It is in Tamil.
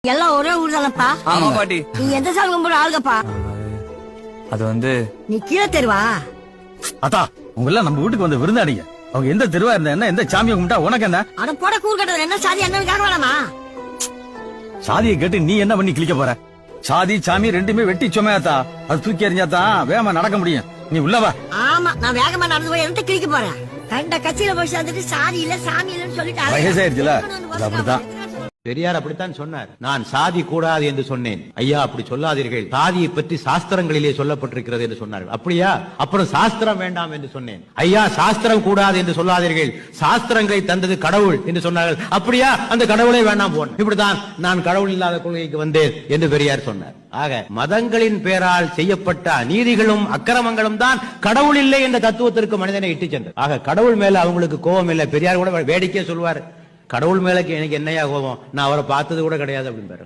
எல்லாம் ஒரே ஊர் தானப்பா. ஆமா பாட்டி. நீ எந்த சாமி கும்பிட ஆளுகப்பா? அது வந்து நீ கீழே தெருவா? அத்தா உங்க எல்லாம் நம்ம வீட்டுக்கு வந்து விருந்தாடிங்க. அவங்க எந்த தெருவா இருந்தா என்ன, எந்த சாமியை கும்பிட்டா உனக்கு என்ன? அட போட கூறு கட்டது என்ன சாதி என்னன்னு கேட்க வேணாமா? சாதியை கேட்டு நீ என்ன பண்ணி கிளிக்க போற? சாதி சாமி ரெண்டுமே வெட்டி சுமையாத்தா. அது தூக்கி எறிஞ்சாதான் வேகமா நடக்க முடியும். நீ உள்ளவா? ஆமா, நான் வேகமா நடந்து போய் என்ன கிழிக்க போறேன்? கண்ட கட்சியில போய் சேர்ந்துட்டு சாதி இல்ல சாமி இல்லன்னு சொல்லிட்டு வயசாயிருச்சுல, அது அப்படிதான். பெரியார் அப்படித்தான் சொன்னார். நான் சாதி கூடாது என்று சொன்னேன். ஐயா அப்படி சொல்லாதீர்கள், சாதியை பற்றி சாஸ்திரங்களிலே சொல்லப்பட்டிருக்கிறது என்று சொன்னார்கள். அப்படியா? அப்புறம் சாஸ்திரம் வேண்டாம் என்று சொன்னேன். ஐயா சாஸ்திரம் கூடாது என்று சொல்லாதீர்கள், சாஸ்திரங்களை தந்தது கடவுள் என்று சொன்னார்கள். அப்படியா? அந்த கடவுளை வேண்டாம் போன. இப்படித்தான் நான் கடவுள் இல்லாத கொள்கைக்கு வந்தேன் என்று பெரியார் சொன்னார். ஆக மதங்களின் பேரால் செய்யப்பட்ட அநீதிகளும் அக்கிரமங்களும் தான் கடவுள் இல்லை என்ற தத்துவத்திற்கு மனிதனை இட்டு சென்றது. ஆக கடவுள் மேல அவங்களுக்கு கோபம் இல்லை. பெரியார் கூட வேடிக்கையா சொல்வார், கடவுள் மேலக்கு எனக்கு என்னையா கோபம், நான் அவரை பார்த்தது கூட கிடையாது அப்படின்பாரு.